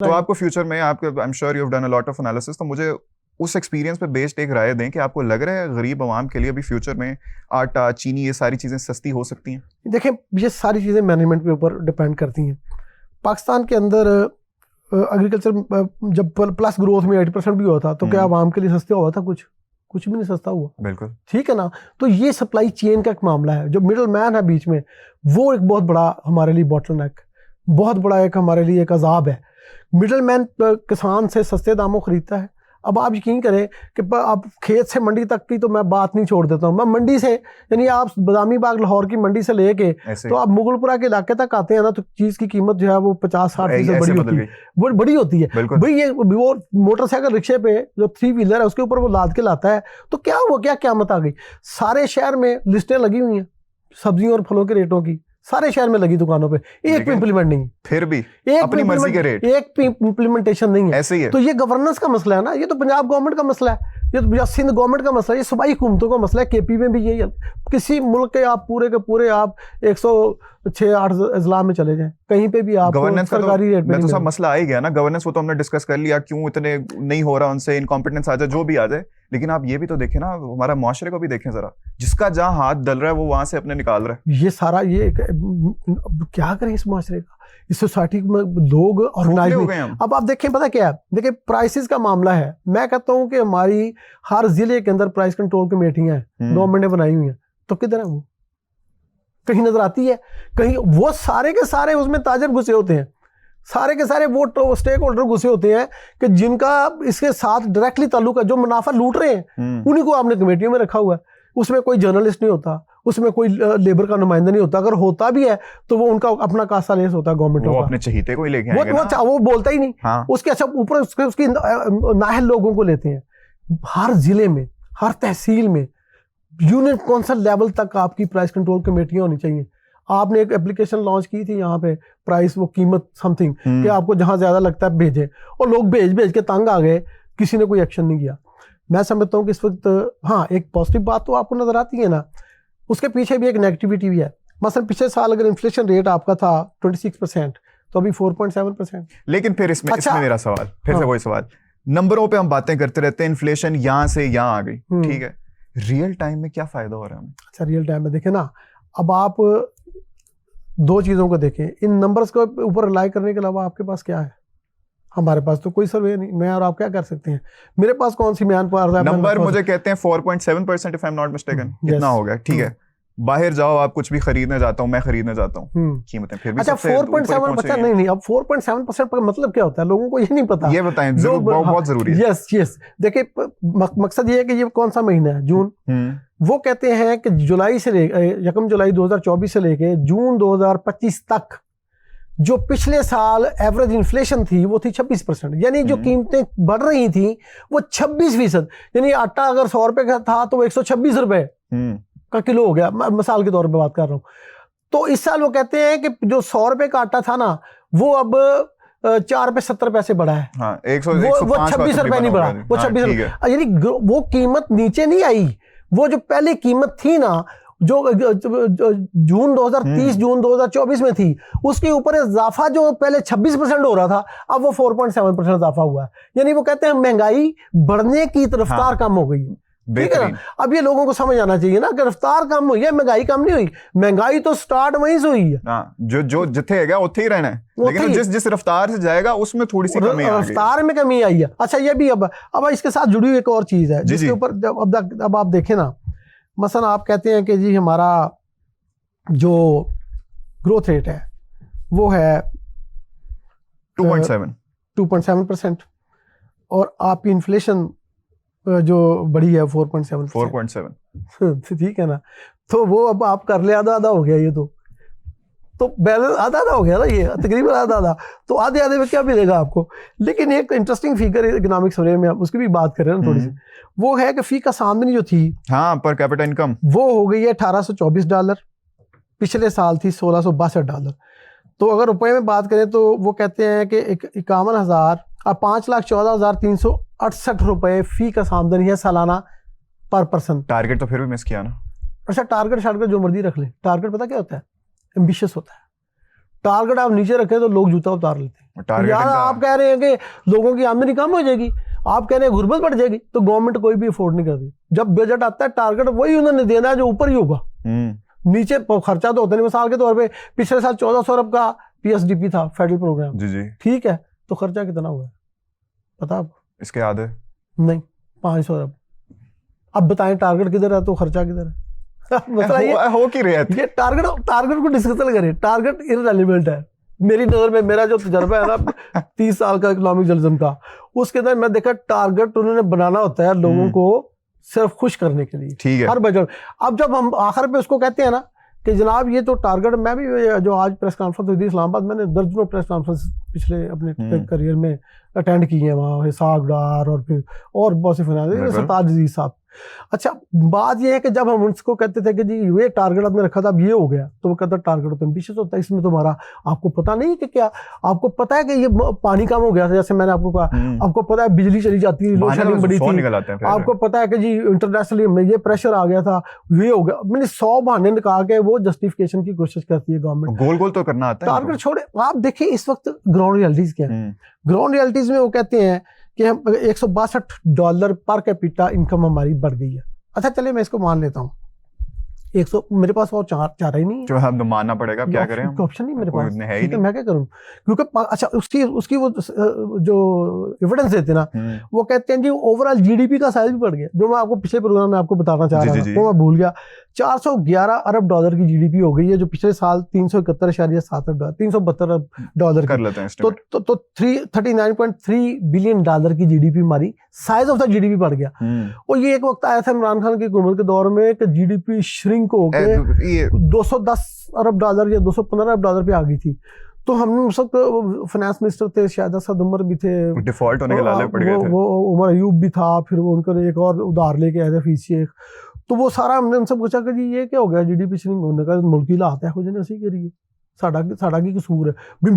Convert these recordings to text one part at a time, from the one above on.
तो आपको फ्यूचर में आपके I am sure you have done a lot of analysis, तो मुझे उस एक्सपीरियंस पे बेस्ड एक राय दें कि आपको लग रहा है गरीब आवाम के लिए भी फ्यूचर में आटा चीनी ये सारी चीज़ें सस्ती हो सकती हैं? देखें, ये सारी चीज़ें मैनेजमेंट के ऊपर डिपेंड करती हैं। पाकिस्तान के अंदर एग्रीकल्चर जब प्लस ग्रोथ में 80% भी हुआ था तो क्या आवाम के लिए सस्ता हुआ था? कुछ भी नहीं सस्ता हुआ। बिल्कुल ठीक है ना। तो ये सप्लाई चेन का एक मामला है। जो मिडल मैन है बीच में, वो एक बहुत बड़ा हमारे लिए बॉटलनेक, बहुत बड़ा एक हमारे लिए एक अजाब है। मिडल मैन किसान से सस्ते दामों खरीदता है। अब आप यकीन करें कि आप खेत से मंडी तक की तो मैं बात नहीं छोड़ देता हूँ, मैं मंडी से, यानी आप बदामी बाग लाहौर की मंडी से लेके तो आप मुगलपुरा के इलाके तक आते हैं ना, तो चीज की कीमत जो है वो 50-60% बड़ी होती है, वो बड़ी होती है भाई। ये वो मोटरसाइकिल रिक्शे पे जो 3 व्हीलर है उसके ऊपर वो लाद के लाता है, तो क्या हुआ, क्या क़यामत आ गई। सारे शहर में लिस्टें लगी हुई हैं सब्जियों और फलों के रेटों की, सारे शहर में लगी दुकानों पे, एक भी इंप्लीमेंट नहीं, फिर भी अपनी मर्जी के रेट, एक भी इंप्लीमेंटेशन नहीं है। ऐसे ही है। तो ये गवर्नेंस का मसला है ना, ये तो पंजाब गवर्नमेंट का मसला है, ये तो सिंध गवर्नमेंट का मसला है, ये सूबाई हुकूमतों का मसला है। केपी में भी यही है। किसी मुल्क के आप पूरे के पूरे आप 106-8 अजला में चले जाएं, कहीं पे भी आप गवर्नेंस सरकारी रेट में तो सब मसला आ ही गया ना। गवर्नेंस वो तो हमने डिस्कस कर लिया, क्यों इतने नहीं हो रहा उनसे, इनकॉम्पिटेंस आ जाए, जो भी आ जाए, लेकिन आप ये भी तो देखें ना, हमारा मुआशरे को भी देखें जरा, जिसका जहां हाथ डल रहा है वो वहां से अपने निकाल रहा है। ये सारा ये क्या करें इस मुआशरे का, इस सोसाइटी में लोग ऑर्गेनाइज हो गए। अब आप देखें, पता क्या है, देखिए प्राइसेस का मामला है। मैं कहता हूं कि हमारी हर जिले के अंदर प्राइस कंट्रोल कमेटियां हैं, गवर्नमेंट ने बनाई हुई हैं, तो किधर है वो? कहीं नजर आती है? कहीं? वो सारे के सारे उसमें ताजर घुसे होते हैं, सारे के सारे वो स्टेक होल्डर घुसे होते हैं कि जिनका इसके साथ डायरेक्टली ताल्लुक है, जो मुनाफा लूट रहे हैं उन्हीं को आपने कमेटियों में रखा हुआ है। उसमें कोई जर्नलिस्ट नहीं होता, उसमें कोई लेबर का नुमाइंदा नहीं होता, अगर होता भी है तो वो उनका अपना कासा लेस होता है गवर्नमेंट का, अपने चहीते को ही लेके आएंगे ना। वो बोलता ही नहीं। हाँ। उसके अच्छा ऊपर उसकी नाहल लोगों को लेते हैं। हर जिले में, हर तहसील में, यूनिट कौंसल लेवल तक आपकी प्राइस कंट्रोल कमेटियां होनी चाहिए। आपने एक एप्लीकेशन लॉन्च की थी यहाँ पे, प्राइस वो कीमत समथिंग, कि आपको जहां ज्यादा लगता है भेजें, और लोग भेज के तंग आ गए, किसी ने कोई एक्शन नहीं किया। मैं समझता हूँ कि इस वक्त हाँ एक पॉजिटिव बात तो आपको नजर आती है ना, उसके पीछे भी एक नेगेटिविटी भी है। मसलन पिछले साल अगर इन्फ्लेशन रेट आपका था 26%, तो अभी 4.7%। लेकिन फिर इसमें मेरा सवाल फिर से वही सवाल, नंबरों पे हम बातें करते रहते हैं, इन्फ्लेशन यहाँ से यहाँ आ गई, ठीक है, रियल टाइम में क्या फायदा हो रहा है हमें? अच्छा, रियल टाइम में देखें ना, अब आप दो चीजों को देखें, इन नंबर्स के ऊपर रिलाई करने के अलावा आपके पास क्या है? हमारे पास तो कोई सर्वे नहीं, मैं और आप क्या कर सकते हैं? मेरे पास कौन सी म्यान पर नंबर मुझे कहते हैं 4.7% if I am not mistaken, इतना हो गया, ठीक है। बाहर जाओ, आप कुछ भी खरीदने जाता हूँ, मैं खरीदने जाता हूँ, कीमतें फिर भी अच्छा 4.7%। नहीं, अब 4.7% का मतलब क्या होता है, लोगों को ये नहीं पता। ये बताएं जरूर, बहुत जरूरी है। यस देखिए, मकसद ये है कि ये कौन सा महीना है, जून। वो कहते हैं कि जुलाई से 1 जुलाई 2024 से लेके जून 2025 तक जो पिछले साल एवरेज इन्फ्लेशन थी वो थी 26%, यानी जो कीमतें बढ़ रही थी वो 26%, यानी आटा अगर 100 रुपए का था तो 126 रुपए का किलो हो गया, मिसाल के तौर पे बात कर रहा हूं। तो इस साल वो कहते हैं कि जो 100 रुपए का आटा था ना, वो अब 4 रुपए 70 पैसे बढ़ा है। हाँ, वो 26 रुपए नहीं बढ़ा, वो 26 रुपए, यानी वो कीमत नीचे नहीं आई। वो जो पहले कीमत थी ना, जो जून 2030 जून 2024 में थी, उसके ऊपर इजाफा जो पहले 26% हो रहा था, अब वो 4.7% इजाफा हुआ है। यानी वो कहते हैं महंगाई बढ़ने की रफ्तार कम हो गई, ठीक है ना। अब ये लोगों को समझ आना चाहिए ना कि रफ्तार कम हुई है, महंगाई कम नहीं हुई। महंगाई तो स्टार्ट वहीं से हुई है, जो जिथे है उथे ही रहना है, लेकिन जिस रफ्तार से जाएगा उसमें थोड़ी सी कमी आई, रफ्तार में कमी आई है। अच्छा, ये भी अब इसके साथ जुड़ी हुई एक और चीज है जिसके ऊपर अब आप देखें ना, मसलन आप कहते हैं कि जी हमारा जो ग्रोथ रेट है वो है 2.7%, और आपकी इन्फ्लेशन जो बड़ी है 4.7, ठीक है ना। तो वो अब आप कर ले, आधा हो गया ये, तो बैलेंस आधा हो गया ना, ये तकरीबन आधा। तो आधे में क्या मिलेगा आपको? लेकिन एक इंटरेस्टिंग फिगर इकोनॉमिक सर्वे में उसकी भी बात करें ना थोड़ी सी, वो है कि फी का आमदनी जो थी, हाँ, पर कैपिटा इनकम, वो हो गई है $1824, पिछले साल थी $1662। तो अगर रुपए में बात करें तो वो कहते हैं कि 5,14,368 रुपए फी का आमदनी है सालाना पर पर्सन। टारगेट तो फिर भी मिस किया ना। अच्छा, टारगेट जो मर्जी रख ले, टारगेट पता क्या होता है? एम्बिशियस होता है। टारगेट आप नीचे रखें तो लोग जूता उतार लेते हैं। टारगेट यार आप कह रहे हैं कि लोगों की आमदनी कम हो जाएगी, आप कह रहे हैं गुर्बत बढ़ जाएगी, तो गवर्नमेंट कोई भी अफोर्ड नहीं करती। जब बजट आता है टारगेट वही उन्होंने देना है जो ऊपर ही होगा, नीचे खर्चा तो होता नहीं। मिसाल के तौर पे पिछले साल 1400 अरब का पीएसडीपी था फेडरल प्रोग्राम, जी ठीक है, तो खर्चा कितना हुआ है पता आपको? इसके याद है नहीं, 500 अरब। अब बताएं टारगेट किधर है तो खर्चा किधर है? मतलब हो की रही ये टारगेट को डिस्कस करें, टारगेट इररिलेवेंट है मेरी नजर में। मेरा जो तजर्बा है ना 30 साल का इकोनॉमिक जर्नलिज्म का, उसके अंदर मैं देखा टारगेट उन्होंने बनाना होता है लोगों को सिर्फ खुश करने के लिए, ठीक है। हर बजट। अब जब हम आखिर पे उसको कहते हैं ना कि जनाब ये तो टारगेट, मैं भी जो आज प्रेस कॉन्फ्रेंस हुई थी इस्लामाबाद, मैंने दर्जनों प्रेस कॉन्फ्रेंस पिछले अपने करियर में अटेंड किए हैं, वहाँ हिसाक डार और फिर और बहुत से फिनांस सरताज अजीज साहब। अच्छा बात यह है कि जब हम उनको कहते थे कि जी ये टारगेट आपने रखा था अब ये हो गया, तो वो कहता टारगेट तो एम्बिशियस होता है, इसमें तुम्हारा आपको पता नहीं कि क्या, आपको पता है कि ये पानी कम हो गया था, जैसे मैंने आपको कहा, आपको पता है बिजली चली जाती है, लोड शेडिंग बड़ी थी, आपको पता है कि जी इंटरनेशनली में ये प्रेशर आ गया था, ये हो गया। मैंने 100 बहाने निकाल के वो जस्टिफिकेशन की कोशिश करती है गवर्नमेंट। गोल गोल तो करना आता है। टारगेट छोड़े, आप देखिए इस वक्त ग्राउंड रियलिटीज क्या है। ग्राउंड रियलिटीज में वो कहते हैं कि हम $162 पर कैपिटा इनकम हमारी बढ़ गई है। अच्छा चलिए मैं इसको मान लेता हूँ 100, मेरे पास और चार ही नहीं है, जो हम तो मानना पड़ेगा, क्या करें, ऑप्शन नहीं मेरे पास है ही नहीं। मैं क्या करूँ, क्योंकि अच्छा उसकी वो जो एविडेंस देते ना, वो कहते हैं जी ओवरऑल जीडीपी का साइज भी बढ़ गया, जो मैं आपको पिछले प्रोग्राम में आपको बताना चाह रहा था वो मैं भूल गया। $411 अरब की जीडीपी हो गई है, जो पिछले साल $371.7 अरब, $372 कर लेते हैं तो $39.3 बिलियन की जीडीपी हमारी साइज ऑफ द जीडीपी बढ़ गया। और ये एक वक्त आया था इमरान खान की हुकूमत के दौर में कि जीडीपी श्रिंक हो के $210 अरब या $215 अरब पे आ गई थी। तो हमने उस वक्त फाइनेंस मिनिस्टर थे, शायद असद उमर भी थे, डिफॉल्ट होने के लाले पड़ गए थे, वो उमर अयूब भी था, फिर वो उनका एक और उधार लेके आए थे फीस शेख। तो वो सारा हमने उनसे पूछा कि जी ये क्या हो गया जीडीपी श्रिंक होने का, मुल्की हालात है कुछ नहीं करिए, साड़ा की कसूर है,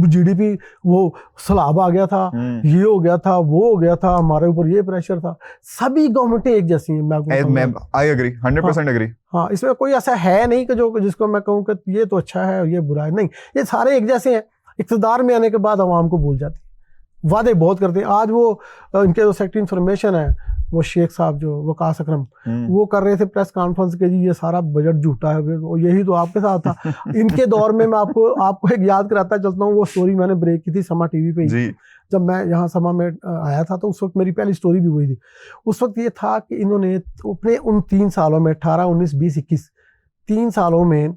जीडीपी वो सलाब आ गया था, ये हो गया था, वो हो गया था, हमारे ऊपर ये प्रेशर था। सभी गवर्नमेंटें एक जैसी हैं। मैं आई एग्री 100% एग्री। हाँ, इसमें कोई ऐसा है नहीं कि जो जिसको मैं कहूँ कि ये तो अच्छा है ये बुरा है, नहीं, ये सारे एक जैसे हैं। इक़्तिदार में आने के बाद आवाम को भूल जाते हैं, वादे बहुत करते हैं। आज वो इनके जो सेक्रेटरी इंफॉर्मेशन है वो शेख साहब जो वकास अकरम, वो कर रहे थे प्रेस कॉन्फ्रेंस के जी ये सारा बजट झूठा है, यही तो आपके साथ था इनके दौर में। मैं आपको एक याद कराता चलता हूँ, वो स्टोरी मैंने ब्रेक की थी समा टीवी पे ही, जब मैं यहाँ समा में आया था, तो उस वक्त मेरी पहली स्टोरी भी हुई थी। उस वक्त ये था कि इन्होंने अपने उन 3 सालों में 18, 19, 20, 21 3 सालों में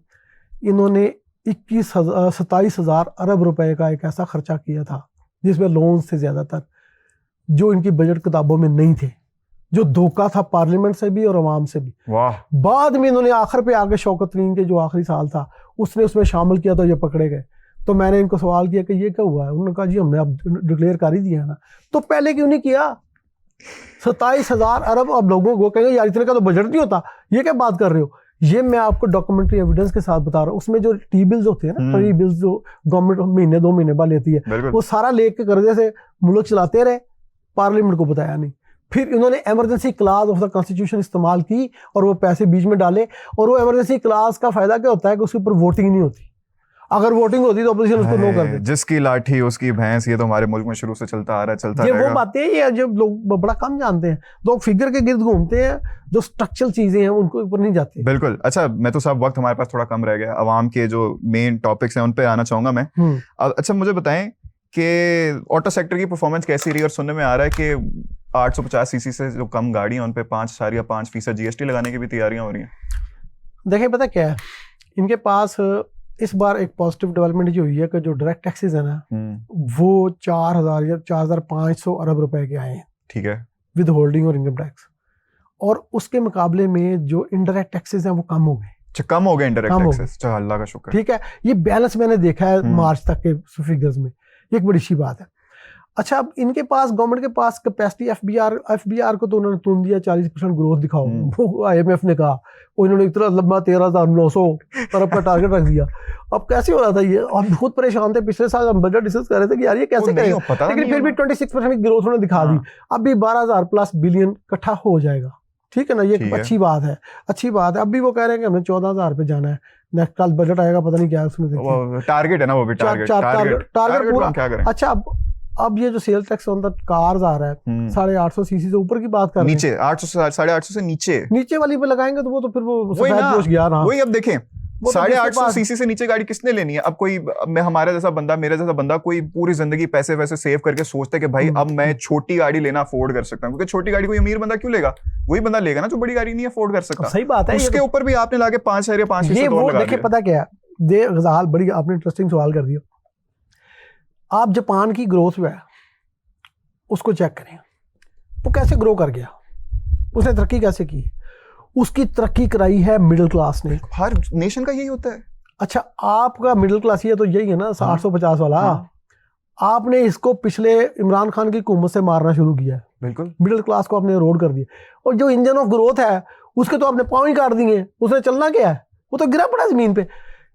इन्होंने 27,000 अरब रुपए का एक ऐसा खर्चा किया था जिसमें लोन से ज्यादातर जो इनकी बजट किताबों में नहीं थे, जो धोखा था पार्लियामेंट से भी और अवाम से भी। वाह। बाद में इन्होंने आखिर पे आगे शौकत तरीन के जो आखिरी साल था उसने उसमें शामिल किया, तो ये पकड़े गए। तो मैंने इनको सवाल किया कि ये क्या हुआ है, उन्होंने कहा जी हमने अब डिक्लेयर कर ही दिया है ना, तो पहले क्यों नहीं किया। 27,000 अरब अब लोगों को कहेंगे यार इतने का तो बजट नहीं होता, ये क्या बात कर रहे हो। ये मैं आपको डॉक्यूमेंट्री एविडेंस के साथ बता रहा हूँ। उसमें जो टी बिल्स होते हैं ना, टी बिल्स जो गवर्नमेंट महीने 2 महीने बाद लेती है, वो सारा लेके कर्जे से मुल्क चलाते रहे, पार्लियामेंट को बताया नहीं। फिर इन्होंने emergency class of the constitution इस्तेमाल की और वो पैसे बीच में डाले। और वो इमरजेंसी क्लास का फायदा क्या होता है कि उसके ऊपर वोटिंग नहीं होती। अगर वोटिंग होती तो अपोजिशन उसको नो कर दे। जिसकी लाठी उसकी भैंस, ये तो हमारे मुल्क में शुरू से चलता आ रहा है, चलता रहेगा। ये वो बातें ये जो लोग बड़ा कम जानते हैं, लोग फिगर के गिर्द घूमते हैं, जो स्ट्रक्चरल चीजें हैं उनको ऊपर नहीं जाते। बिल्कुल। अच्छा मैं तो साहब वक्त हमारे पास थोड़ा कम रह गया, अवाम के जो मेन टॉपिक्स हैं उन पे आना चाहूंगा मैं। अच्छा मुझे बताएं कि ऑटो सेक्टर की परफॉर्मेंस कैसी रही, और सुनने में आ रहा है कि 850 सीसी से जो कम गाड़ियां उन पे 5.5% जीएसटी लगाने की भी तैयारियां हो रही हैं। देखिए पता क्या है, इनके पास इस बार एक पॉजिटिव डेवलपमेंट जो हुई है कि जो डायरेक्ट टैक्सेस है ना, वो 4,000 या 4,500 अरब रुपए के आए हैं, ठीक है, विद होल्डिंग और इनकम टैक्स। और उसके मुकाबले में जो इनडायरेक्ट टैक्सेस हैं वो कम हो गए। कम हो गए इनडायरेक्ट टैक्सेस, चलो अल्लाह का शुक्र। ठीक है, ये बैलेंस मैंने देखा है मार्च तक के फिगर्स में, एक बड़ी अच्छी बात है। अच्छा अब इनके पास गवर्नमेंट के पास कैपेसिटी एफबीआर को तो उन्होंने तुम दिया 40% ग्रोथ दिखाओ, वो आईएमएफ ने कहा, उन्होंने इतना लंबा 13,900 अरब का टारगेट रख दिया। अब कैसे हो रहा था ये, हम बहुत परेशान थे। पिछले साल हम बजट डिस्कस कर रहे थे कि यार ये कैसे करेगा, लेकिन फिर भी 26% की ग्रोथ उन्होंने दिखा दी। अब भी 12,000+ बिलियन इकट्ठा हो जाएगा, ठीक है ना, ये ठीक है। अच्छी बात है, अच्छी बात है। अब भी वो कह रहे हैं कि हमें 14,000 पे जाना है, नेक्स्ट कल बजट आएगा, पता नहीं क्या है उसमें, देखिए वो टारगेट है ना, वो भी टारगेट टारगेट पूरा। हम क्या करें। अच्छा, अब ये जो sale tax on the cars आ रहा है 850 सीसी से ऊपर की बात कर रहे हैं, नीचे 800 से 850 से नीचे वाली पे लगाएंगे तो वो तो फिर वो वही सफेद ना, पोश गया ना। वही अब देखें, वो तो 850 सीसी से नीचे गाड़ी किसने लेनी है। अब कोई, मैं हमारे जैसा बंदा, मेरे जैसा बंदा, कोई पूरी जिंदगी पैसे वैसे सेव करके सोचता है कि भाई अब मैं छोटी गाड़ी लेना अफोर्ड कर सकता हूँ, क्योंकि छोटी गाड़ी कोई अमीर बंदा क्यों लेगा, वही बंदा लेगा ना जो बड़ी गाड़ी नहीं अफोर्ड कर सकता। सही बात है। उसके ऊपर भी आपने लाके 5,000 या 5,600 ये वो लगा देखिए, दिया। पता क्या है, गजाल बड़ी आपने इंटरेस्टिंग सवाल कर दिया। आप जापान की ग्रोथ जो है उसको चेक करें, वो कैसे ग्रो कर गया, उसने तरक्की कैसे की। उसकी तरक्की कराई है मिडिल क्लास ने। हर नेशन का यही होता है। अच्छा, आपका मिडिल क्लास ये तो यही है ना, 850 वाला। आपने इसको पिछले इमरान खान की हुकूमत से मारना शुरू किया है। बिल्कुल, मिडिल क्लास को आपने रोड कर दिया, और जो इंजन ऑफ ग्रोथ है उसके तो आपने पाँव ही काट दिए। उसने चलना क्या है, वो तो गिरा पड़ा जमीन पे।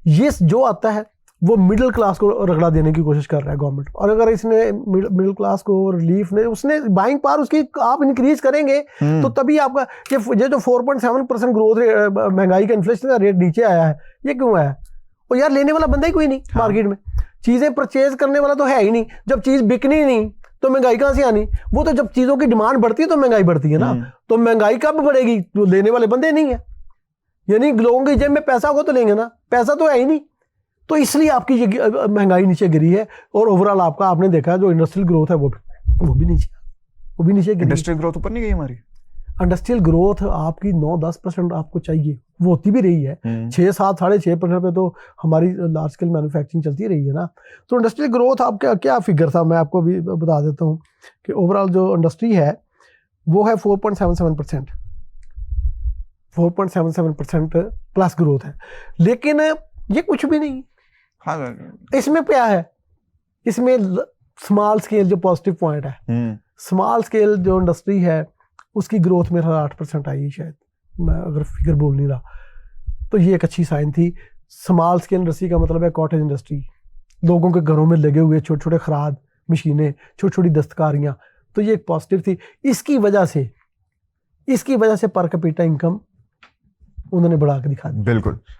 ये जो आता है वो मिडिल क्लास को रगड़ा देने की कोशिश कर रहा है गवर्नमेंट। और अगर इसने मिडिल क्लास को रिलीफ ने, उसने बाइंग पावर उसकी आप इंक्रीज करेंगे तो तभी आपका ये जो 4.7% ग्रोथ महंगाई का इन्फ्लेशन का रेट नीचे आया है, ये क्यों आया? और यार लेने वाला बंदा ही कोई नहीं मार्केट में, चीजें परचेज करने वाला तो है ही नहीं। जब चीज बिकनी नहीं तो महंगाई कहाँ से आनी? वो तो जब चीजों की डिमांड बढ़ती है तो महंगाई बढ़ती है ना। तो महंगाई कब बढ़ेगी? तो लेने वाले बंदे नहीं है, यानी लोगों की जेब में पैसा होगा तो लेंगे ना, पैसा तो है ही नहीं। तो इसलिए आपकी ये महंगाई नीचे गिरी है। और ओवरऑल आपका आपने देखा जो इंडस्ट्रियल ग्रोथ है वो भी नीचे गिरी। इंडस्ट्रियल ग्रोथ ऊपर नहीं गई हमारी। इंडस्ट्रियल ग्रोथ आपकी 9-10% आपको चाहिए, वो होती भी रही है। 6-7 6.5% पे तो हमारी लार्ज स्केल मैन्युफैक्चरिंग चलती रही है ना। तो इंडस्ट्रियल ग्रोथ आपका क्या फिगर था, मैं आपको भी बता देता हूँ कि ओवरऑल जो इंडस्ट्री है वो है 4.77%। 4.77% प्लस ग्रोथ है, लेकिन ये कुछ भी नहीं। हाँ, इसमें क्या है, इसमें स्मॉल स्केल जो पॉजिटिव पॉइंट है, स्मॉल स्केल जो इंडस्ट्री है उसकी ग्रोथ में 8% आई शायद, मैं अगर फिगर बोल नहीं रहा तो ये एक अच्छी साइन थी। स्मॉल स्केल इंडस्ट्री का मतलब है कॉटेज इंडस्ट्री, लोगों के घरों में लगे हुए छोटे छोटे खराद मशीनें, छोटी छोटी दस्तकारियाँ, तो ये एक पॉजिटिव थी। इसकी वजह से पर कैपिटा इनकम उन्होंने बढ़ा के दिखा दी। बिल्कुल।